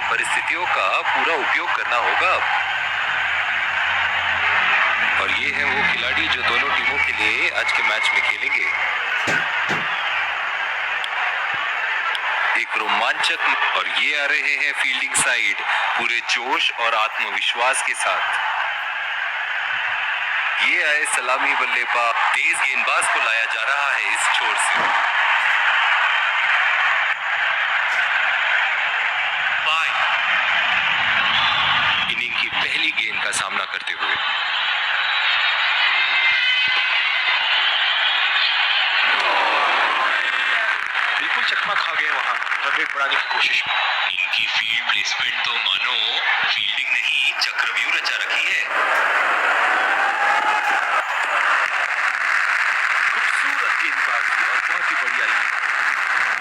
परिस्थितियों का पूरा उपयोग करना होगा अब। और ये है वो खिलाड़ी जो दोनों टीमों के लिए आज के मैच में खेलेंगे। एक रोमांचक, और ये आ रहे हैं फील्डिंग साइड पूरे जोश और आत्मविश्वास के साथ। ये आए सलामी बल्लेबाज, तेज गेंदबाज को लाया जा रहा है इस छोर से। इनिंग की पहली गेंद का सामना करते हुए बिल्कुल चकमा खा गए वहां रन रेट बढ़ाने की कोशिश में। इनकी फील्ड प्लेसमेंट तो मानो फील्डिंग नहीं चक्रव्यूह रचा रखी है। खूबसूरत गेंदबाजी और बहुत ही बढ़िया लीड।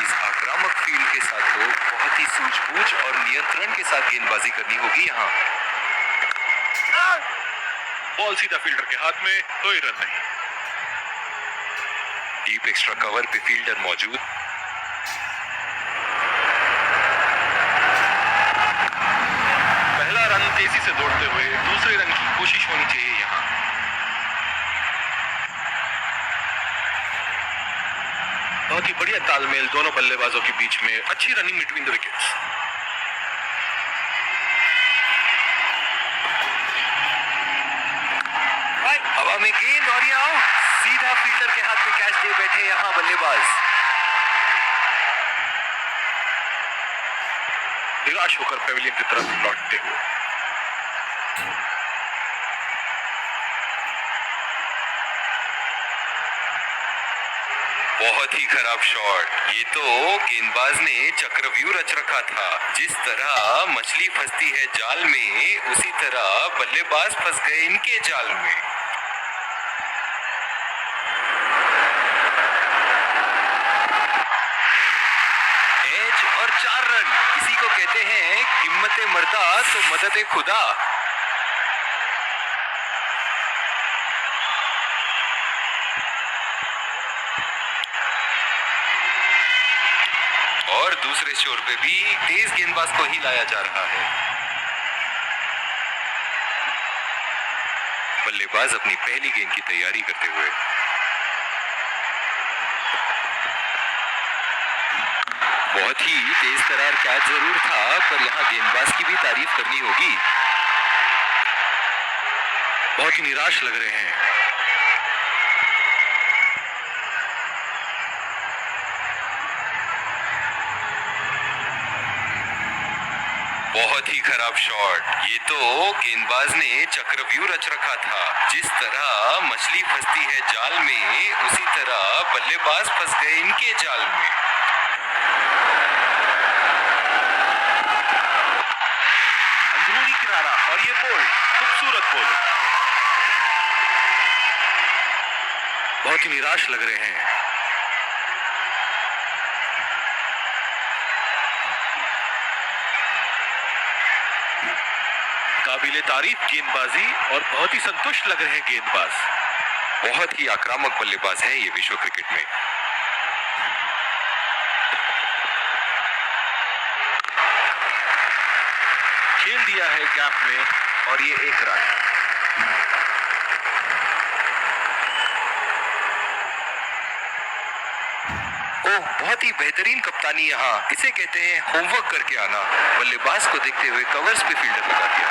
इस आक्रामक फील्ड के साथ तो बहुत ही सूझबूझ और नियंत्रण के साथ गेंदबाजी करनी होगी यहाँ। बॉल सीधा फील्डर के हाथ में, कोई रन नहीं। डीप एक्स्ट्रा कवर पे फील्डर मौजूद। पहला रन तेजी से दौड़ते हुए दूसरे रन की कोशिश होनी चाहिए यहाँ। बहुत ही बढ़िया तालमेल दोनों बल्लेबाजों के बीच में, अच्छी रनिंग बिटवीन द विकेट्स। हवा में गेंद और ये आउट। सीधा फील्डर के हाथ में कैच दे बैठे यहाँ बल्लेबाज। निराश होकर पेविलियन की तरफ लौटते हुए। बहुत ही खराब शॉट। ये तो गेंदबाज ने चक्रव्यूह रच रखा था। जिस तरह मछली फंसती है जाल में, उसी तरह बल्लेबाज फंस गए इनके जाल में। एज और 4 रन। इसी को कहते हैं हिम्मते मर्दा तो मदद खुदा। और दूसरे छोर पे भी तेज गेंदबाज को ही लाया जा रहा है। बल्लेबाज अपनी पहली गेंद की तैयारी करते हुए। बहुत ही तेज तरार कैच जरूर था, पर यहाँ गेंदबाज की भी तारीफ करनी होगी। बहुत ही निराश लग रहे हैं। बहुत ही खराब शॉट। ये तो गेंदबाज ने चक्रव्यूह रच रखा था। जिस तरह मछली फंसती है जाल में, उसी तरह बल्लेबाज फंस गए इनके जाल में। अंदरूनी किनारा और ये बोल्ड, खूबसूरत बॉलिंग। बहुत ही निराश लग रहे हैं। काबिले तारीफ गेंदबाजी और बहुत ही संतुष्ट लग रहे हैं गेंदबाज। बहुत ही आक्रामक बल्लेबाज है ये विश्व क्रिकेट में। खेल दिया है गैप में और ये 1 रन। ओह, बहुत ही बेहतरीन कप्तानी यहाँ। इसे कहते हैं होमवर्क करके आना। बल्लेबाज को देखते हुए कवर्स पे फील्डर लगा दिया।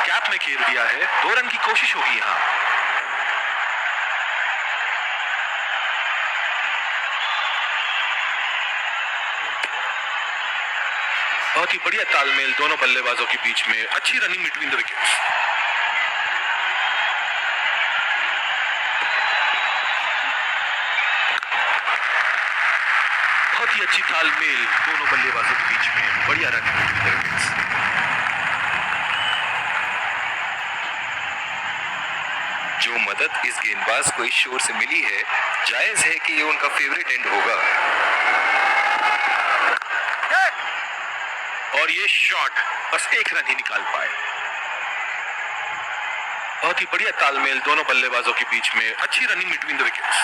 गैप में खेल दिया है, 2 रन की कोशिश होगी यहाँ। बहुत ही बढ़िया तालमेल दोनों बल्लेबाजों के बीच में, अच्छी रनिंग बिटवीन द विकेट्स। बहुत ही अच्छी तालमेल दोनों बल्लेबाजों के बीच में, बढ़िया रनिंग बिटवीन द विकेट्स। जो मदद इस गेंदबाज को इस शोर से मिली है, जायज है कि ये उनका फेवरेट एंड होगा। और ये शॉट बस 1 रन ही निकाल पाए। बहुत ही बढ़िया तालमेल दोनों बल्लेबाजों के बीच में, अच्छी running between the wickets.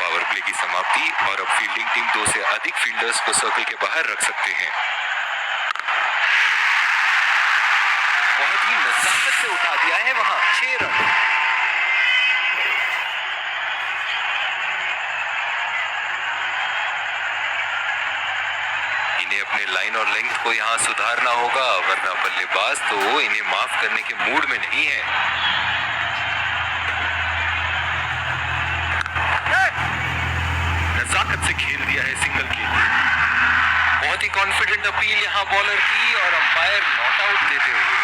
Power play मिलेगी समाप्ति और अब फील्डिंग टीम 2 से अधिक फील्डर्स को सर्कल के बाहर रख सकते हैं। बहुत ही नजाकत से उठा दिया है वहां 6 रन। इन्हें अपने लाइन और लेंथ को यहां सुधारना होगा, वरना बल्लेबाज तो इन्हें माफ करने के मूड में नहीं है। नजाकत से खेल दिया है सिंगल के। बहुत ही कॉन्फिडेंट अपील यहां बॉलर की और अंपायर नॉट आउट देते हुए।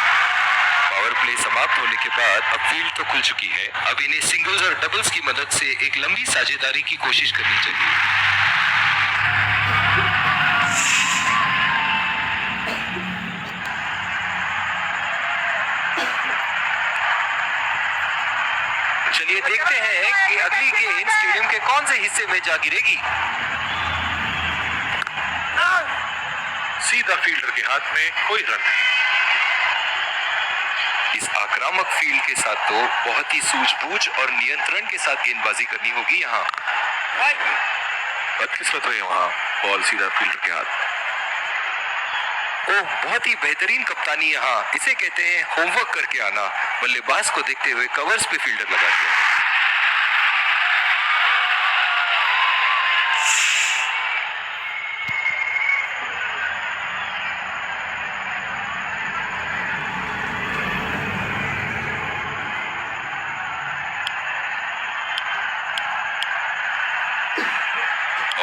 पावर प्ले समाप्त होने के बाद अब फील्ड तो खुल चुकी है। अब इन्हें सिंगल्स और डबल्स की मदद से एक लंबी साझेदारी की कोशिश करनी चाहिए। चलिए देखते हैं कि अगली गेंद स्टेडियम के कौन से हिस्से में जा गिरेगी। सीधा फील्डर के हाथ में, कोई रन नहीं। इस आक्रामक फील्ड के साथ तो बहुत ही सूझबूझ और नियंत्रण के साथ गेंदबाजी करनी होगी यहाँ। बदकिस्मत रहे वहां, बॉल सीधा फील्डर के हाथ। ओह, बहुत ही बेहतरीन कप्तानी यहाँ। इसे कहते हैं होमवर्क करके आना। बल्लेबाज को देखते हुए कवर्स पे फील्डर लगा दिया।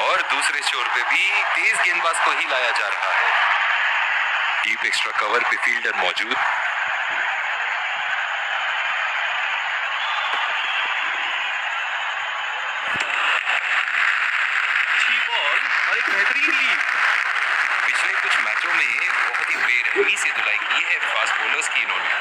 और दूसरे छोर पे भी तेज गेंदबाज को ही लाया जा रहा है। डीप एक्स्ट्रा कवर पे फील्डर मौजूद। अच्छी बॉल और एक बेहतरीन लीड। पिछले कुछ मैचों में बहुत ही बेरहमी से धुलाई की है फास्ट बॉलर्स की इन्होंने।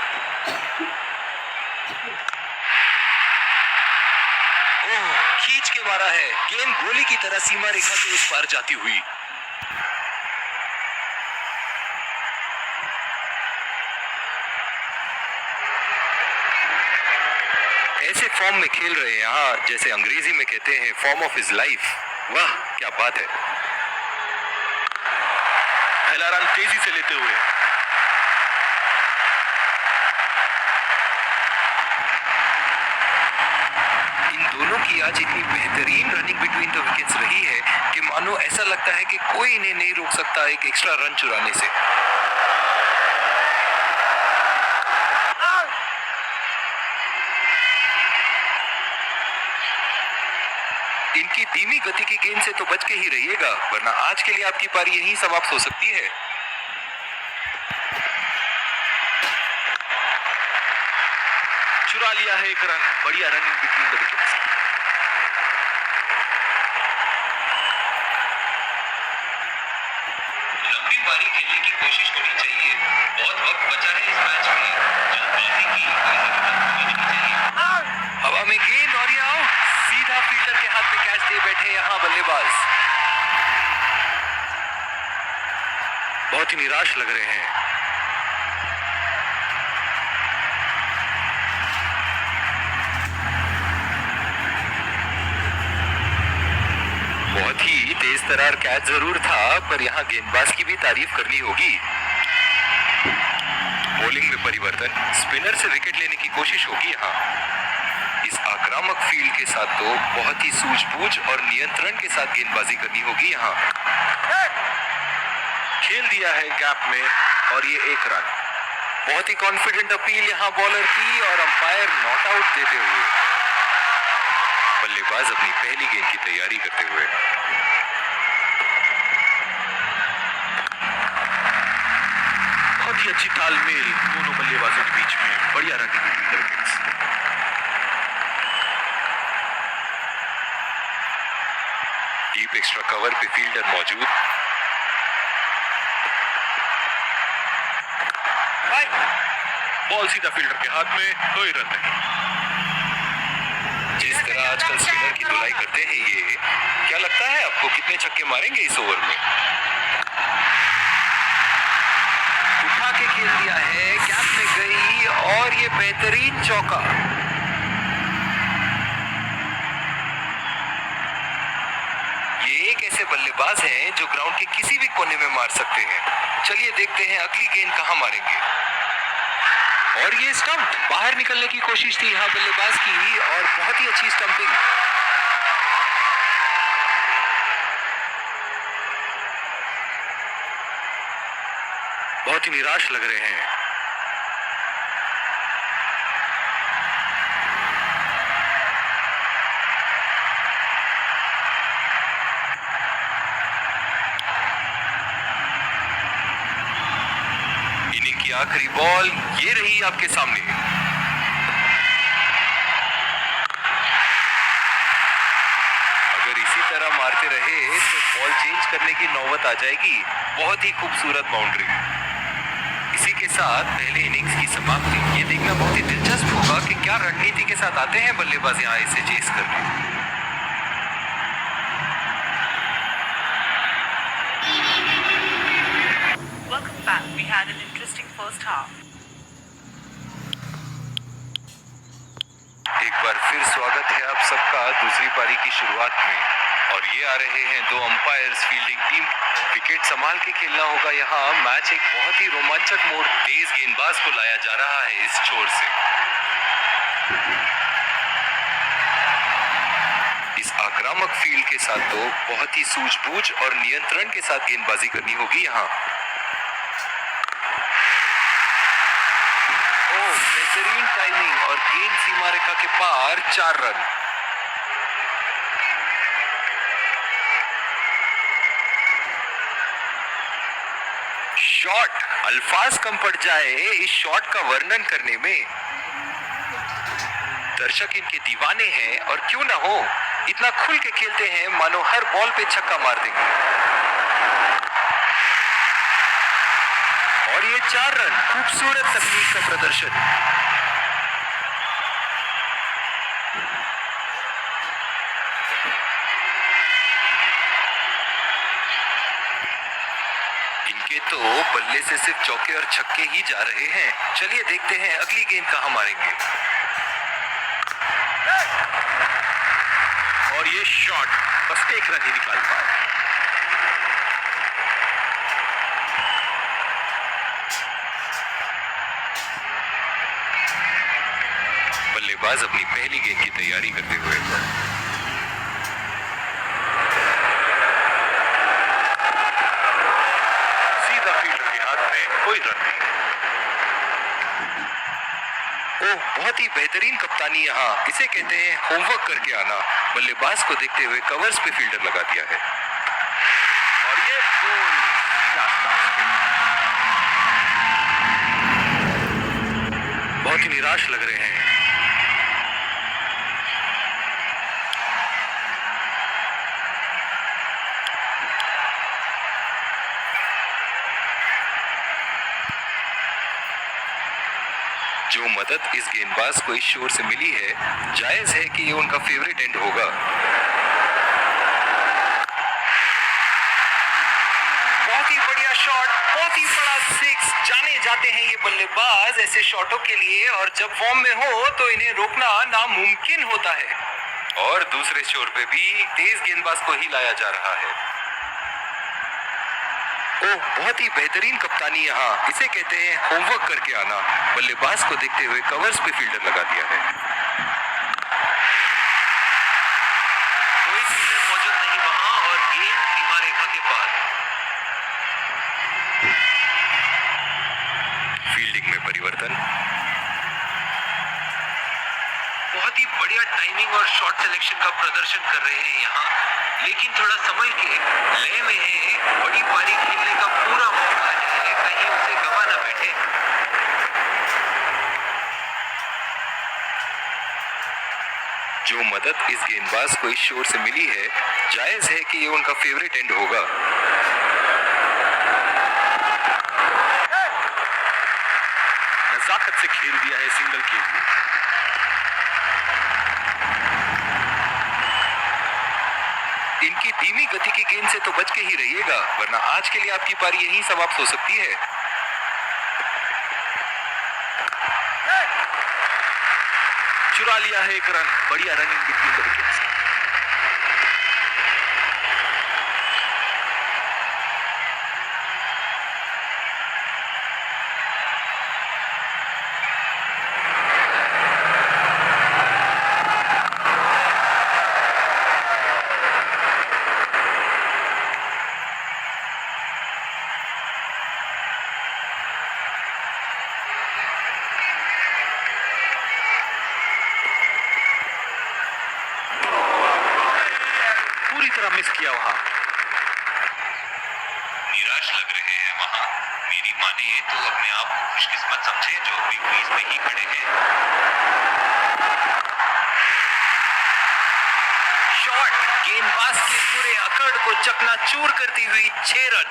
ओह, खींच के मारा है। गेंद गोली की तरह सीमा रेखा के उस पार जाती हुई। ऐसे फॉर्म में खेल रहे हैं यहाँ, जैसे अंग्रेजी में कहते हैं फॉर्म ऑफ हिज लाइफ। वाह, क्या बात है। पहला रन तेजी से लेते हुए। इन दोनों की आज इतनी बेहतरीन रनिंग बिटवीन द विकेट्स रही है कि मानो ऐसा लगता है कि कोई इन्हें नहीं रोक सकता एक एक्स्ट्रा रन चुराने से। इनकी धीमी गति की गेंद से तो बच के ही रहिएगा, वरना आज के लिए आपकी पारी यहीं समाप्त हो सकती है। चुरा लिया है एक रन। बढ़िया रनिंग बिटवीन द विकेट्स। लंबी पारी खेलने की कोशिश होनी चाहिए। बहुत वक्त बचा है इस मैच में। जल्दबाजी की कोई जरूरत नहीं चाहिए। हवा में गेंद और ये आउट। सीधा फील्डर के हाथ में कैच दे बैठे यहाँ बल्लेबाज। बहुत ही निराश लग रहे हैं। बहुत ही तेज तरार कैच जरूर था, पर यहाँ गेंदबाज की भी तारीफ करनी होगी। बॉलिंग में परिवर्तन, स्पिनर से विकेट लेने की कोशिश होगी यहाँ। इस आक्रामक फील्ड के साथ तो बहुत ही सूझबूझ और नियंत्रण के साथ गेंदबाजी करनी होगी यहाँ। खेल दिया है गैप में और ये एक रन। बहुत ही कॉन्फिडेंट अपील यहाँ बॉलर की और अंपायर नॉट आउट देते हुए। बल्लेबाज अपनी पहली गेंद की तैयारी करते हुए। बहुत ही अच्छी तालमेल दोनों बल्लेबाजों के बीच में। बढ़िया running between the wickets. Deep extra cover पे फील्डर मौजूद। बॉल सीधा फील्डर के हाथ में, कोई रन नहीं। जिस तरह आजकल स्पिनर की धुलाई करते हैं ये, क्या लगता है आपको कितने छक्के मारेंगे इस ओवर में? उठा के खेल दिया है, कैप में गई और ये बेहतरीन चौका। एक ऐसे बल्लेबाज हैं जो ग्राउंड के किसी भी कोने में मार सकते हैं। चलिए देखते हैं अगली गेंद कहां मारेंगे। और ये स्टंप, बाहर निकलने की कोशिश थी यहाँ बल्लेबाज की और बहुत ही अच्छी स्टंपिंग। बहुत ही निराश लग रहे हैं। इनिंग की आखिरी बॉल ये रही आपके सामने। अगर इसी तरह मारते रहे तो बॉल चेंज करने की नौबत आ जाएगी। बहुत ही खूबसूरत बाउंड्री। इसी के साथ पहले इनिंग्स की समाप्ति। ये देखना बहुत ही दिलचस्प होगा कि क्या रणनीति के साथ आते हैं बल्लेबाज यहाँ इसे चेस करने। Welcome back. We had an interesting first half. एक बार फिर स्वागत है आप सबका दूसरी पारी की शुरुआत में। और ये आ रहे हैं दो अंपायर्स फील्डिंग टीम। विकेट संभाल के खेलना होगा यहाँ। मैच एक बहुत ही रोमांचक मोड़। तेज गेंदबाज को लाया जा रहा है इस छोर से। इस आक्रामक फील्ड के साथ तो बहुत ही सूझबूझ और नियंत्रण के साथ गेंदबाजी करनी होगी यहाँ। ओह, बेहतरीन टाइमिंग और गेंद सीमा रेखा के पार 4 रन। शॉट, अल्फाज कम पड़ जाए इस शॉट का वर्णन करने में। दर्शक इनके दीवाने हैं और क्यों ना हो, इतना खुल के खेलते हैं मानो हर बॉल पे छक्का मार देंगे। और ये 4 रन, खूबसूरत तकनीक का प्रदर्शन। इनके तो बल्ले से सिर्फ चौके और छक्के ही जा रहे हैं। चलिए देखते हैं अगली गेंद कहां मारेंगे। और ये शॉट बस एक रन ही निकाल पाए। बल्लेबाज अपनी पहली गेंद की तैयारी करते हुए सीधा फील्डर के हाथ में, कोई रन नहीं। ओह, बहुत ही बेहतरीन कप्तानी यहाँ। इसे कहते हैं होमवर्क करके आना। बल्लेबाज को देखते हुए कवर्स पे फील्डर लगा दिया है। और ये गोल बहुत ही निराश लग रहे हैं। जो मदद इस गेंदबाज को इस शोर से मिली है, जायज है कि ये उनका फेवरेट एंड होगा। बहुत ही बढ़िया शॉट, बहुत ही बड़ा सिक्स। जाने जाते हैं ये बल्लेबाज ऐसे शॉटों के लिए, और जब फॉर्म में हो तो इन्हें रोकना नामुमकिन होता है। और दूसरे छोर पे भी तेज गेंदबाज को ही लाया जा रहा है। ओह, बहुत ही बेहतरीन कप्तानी यहाँ। इसे कहते हैं होमवर्क करके आना। बल्लेबाज को देखते हुए कवर्स पे फील्डर लगा दिया है। कोई फील्डर मौजूद नहीं वहां और गेंद सीमा रेखा के पार। फील्डिंग में परिवर्तन। बहुत ही बढ़िया टाइमिंग और शॉट सिलेक्शन का प्रदर्शन कर रहे हैं यहाँ, लेकिन थोड़ा संभल के। लय में है, बड़ी पारी खेलने का पूरा मौका है, कहीं उसे गवा ना बैठे। जो मदद इस गेंदबाज को इस शोर से मिली है, जायज है कि ये उनका फेवरेट एंड होगा। नजाकत से खेल दिया है सिंगल के लिए। इनकी धीमी गति की गेंद से तो बच के ही रहिएगा, वरना आज के लिए आपकी पारी यहीं समाप्त हो सकती है। चुरा लिया है एक रन। बढ़िया रनिंग बिटवीन द विकेट्स। रहे हैं वहाँ। मेरी माने तो अपने आप को खुशकिस्मत समझे जो अपनी क्रीज में ही खड़े हैं। शॉट, गेंदबाज के पूरे अकड़ को चकनाचूर करती हुई 6 रन।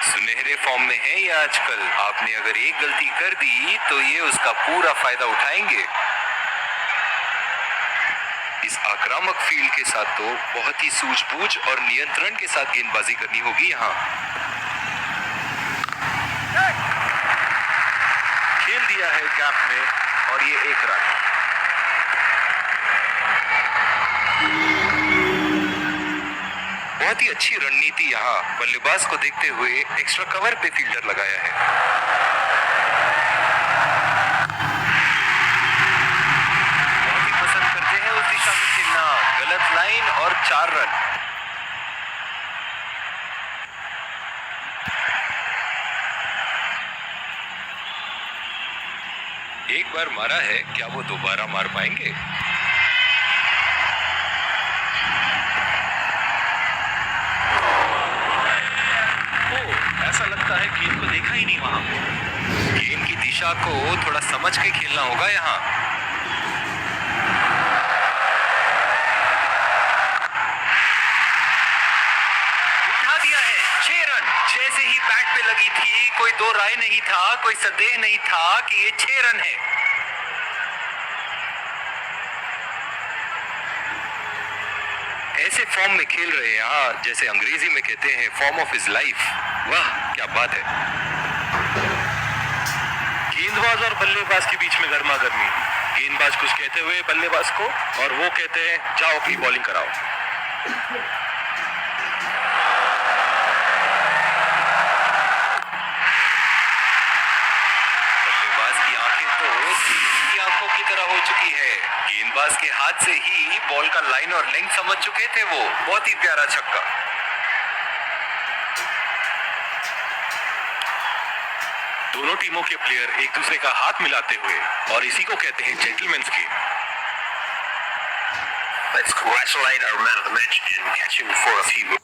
सुनहरे फॉर्म में है ये आजकल। आपने अगर एक गलती कर दी तो ये उसका पूरा फायदा उठाएंगे। इस आक्रामक फील्ड के साथ तो बहुत ही सूझबूझ और नियंत्रण के साथ गेंदबाजी करनी होगी यहाँ। खेल दिया है गैप में और ये 1 रन। बहुत ही अच्छी रणनीति यहाँ बल्लेबाज को देखते हुए एक्स्ट्रा कवर पे फील्डर लगाया है। बहुत ही पसंद करते हैं उस दिशा में खेलना। गलत लाइन और 4 रन। एक बार मारा है, क्या वो दोबारा मार पाएंगे? ऐसा लगता है गेंद को देखा ही नहीं वहां। गेंद की दिशा को थोड़ा समझ के खेलना होगा यहाँ। उठा दिया है 6 रन। जैसे ही बैट पे लगी थी कोई दो राय नहीं था, कोई संदेह नहीं था कि ये 6 रन है। ऐसे फॉर्म में खेल रहे हैं यहाँ, जैसे अंग्रेजी में कहते हैं फॉर्म ऑफ हिज लाइफ। वाह क्या बात है। गेंदबाज और बल्लेबाज के बीच में गर्मा गर्मी। गेंदबाज कुछ कहते हुए बल्लेबाज को और वो कहते हैं जाओ अपनी बॉलिंग कराओ। बल्लेबाज की आंखें तो की आंखों की तरह हो चुकी है। गेंदबाज के हाथ से ही बॉल का लाइन और लेंथ समझ चुके थे वो। बहुत ही प्यारा छक्का। दोनों टीमों के प्लेयर एक दूसरे का हाथ मिलाते हुए, और इसी को कहते हैं gentleman's game. Let's congratulate our man of the match and catch him for a few